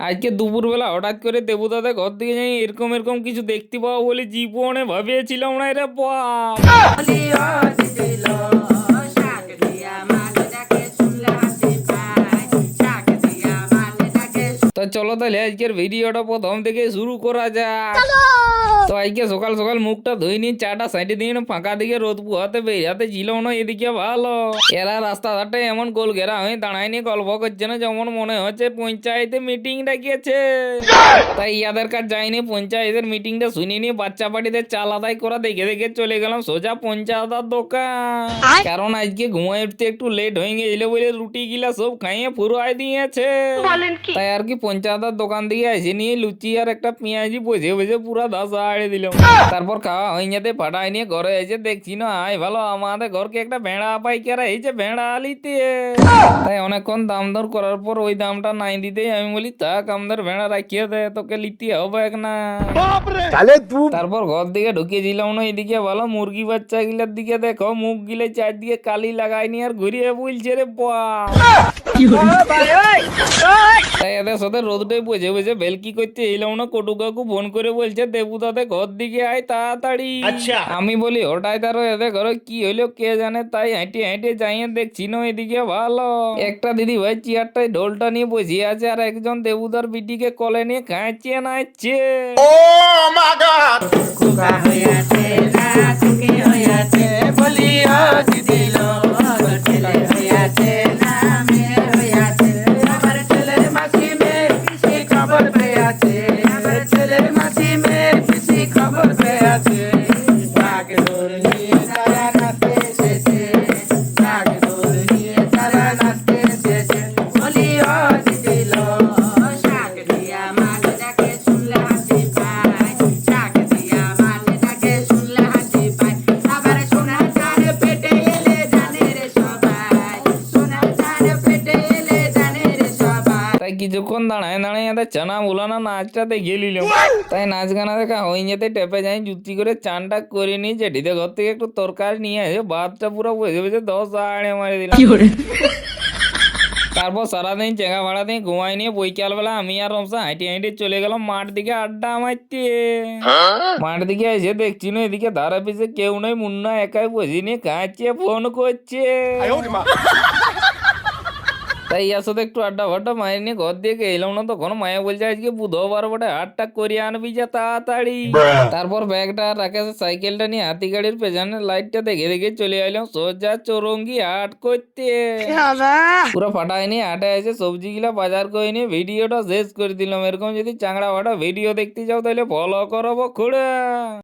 আজকে দুপুরবেলা হঠাৎ করে দেবুদাদের ঘর থেকে যাই এরকম এরকম কিছু দেখতে পাবো বলে জীবনে ভাবিয়েছিলাম না রে বাপ। তো চলো তাহলে আজকের ভিডিওটা প্রথম থেকে শুরু করা যাক। তো আজকে সকাল সকাল মুখটা ধুই নি, চাটা সাইডে দিয়ে ফাঁকা দিকে রোদ পুহাতে বেরিয়াতে ছিল না, এদিকে ভালো এরা রাস্তাঘাটে এমন গোল ঘেরা হয়ে দাঁড়ায় নিয়ে গল্প করছে না, যেমন মনে হচ্ছে পঞ্চায়েতে মিটিং ডাকিয়েছে। তাই ইয়াদের কাজ যায়নি, পঞ্চায়েতের মিটিংটা শুনে নিয়ে বাচ্চা পাটিদের চাল আদায় করা দেখে দেখে চলে গেলাম সোজা পঞ্চায়েতের দোকান। কারণ আজকে ঘুমায় উঠতে একটু লেট হয়ে গেছিল বলে রুটি গিলা সব খাইয়ে ফুরোয় দিয়েছে। তাই আর কি পঞ্চায়েতের দোকান থেকে এসে নিয়ে লুচি আর একটা পেঁয়াজি বসে বসে পুরা দাসা আড়ে দিলাম। তারপর খাওয়া হয়ে যেতে ফাটাই নিয়ে ঘরে এসে দেখছি না আয় ভালো আমাদের ঘরকে একটা ভেড়া পাইকারা এইছে ভেড়া আলিতে। তাই অনেকক্ষণ দাম দর করার পর ওই দামটা নাই দিতে আমি বলি থাক আমাদের ভেড়া রাখিয়ে দে, তোকে লিতে হবে না। তারপর ঘর দিকে ঢুকিয়েছিলাম না, এদিকে ভালো মুরগি বাচ্চা গিলার দিকে দেখো মুখ গিলে চারদিকে কালি লাগাইনি আর ঘুরিয়ে বলছে রে বাপ। তাই এদের সাথে রোদটাই বসে বসে ভেলকি করতে এলাম না, কটু কাকু ফোন করে বলছে দেবু দাদা ঘর দিকে আয় তাড়াতাড়ি। আমি বলি হঠাৎ আরো এদের ঘরে কি হইলো কে জানে, তাই হেঁটে হেঁটে যাইয়ে দেখছি না এদিকে ভালো একটা দিদি ভাই চেয়ারটায় ঢোলটা নিয়ে বসে আছে আর একজন দেবুদার বিটিকে কলে নিয়ে খাঁচিয়ে নাচছে। তাই কিছুক্ষণ দাঁড়ায় দাঁড়ায় এদের চানা বুলানা নাচটা দেখে নিলাম। তাই নাচ গানা দেখা হয়ে যেতে টেপে যাই জুতি করে চানটা করে নিয়ে জেঠিদের ঘর থেকে একটু তরকারি নিয়ে আসে ভাতটা পুরো বসে বসে 10 আড়ে মারি দিলাম। তারপর সারাদিন চেঙ্গা ভাড়া দিয়ে ঘুমাই নিয়ে বৈকাল বেলা আমি আর রমসা হাঁটি হাঁটি চলে গেলাম মাঠ দিকে আড্ডা মারতে। মাঠ দিকে এসে দেখছি না এদিকে ধারা পিছে কেউ নেই, মুন্না একাই বসে নিয়ে কাঁচছে ফোন করছে। তাই ইয়ার সাথে একটু আড্ডা ফাড্ডা মায়ের নিয়ে ঘর দিয়ে এলাম না, তখন মায়া বলছে আজকে বুধবার বটে হাটটা করিয়ে আনবি যা তাড়াতাড়ি। তারপর ব্যাগটা আর রাকেশের সাইকেলটা নিয়ে হাতি গাড়ির পেছনের লাইটটা দেখে দেখে চলে এলাম সোজা চৌরঙ্গি হাট করতে। পুরো ফাটাই নিয়ে হাটে এসে সবজি গুলা বাজার করে নিয়ে ভিডিওটা শেষ করে দিলাম। এরকম যদি চাংড়া ফাটা ভিডিও দেখতে যাও তাহলে ফলো করবো খুঁড়ে।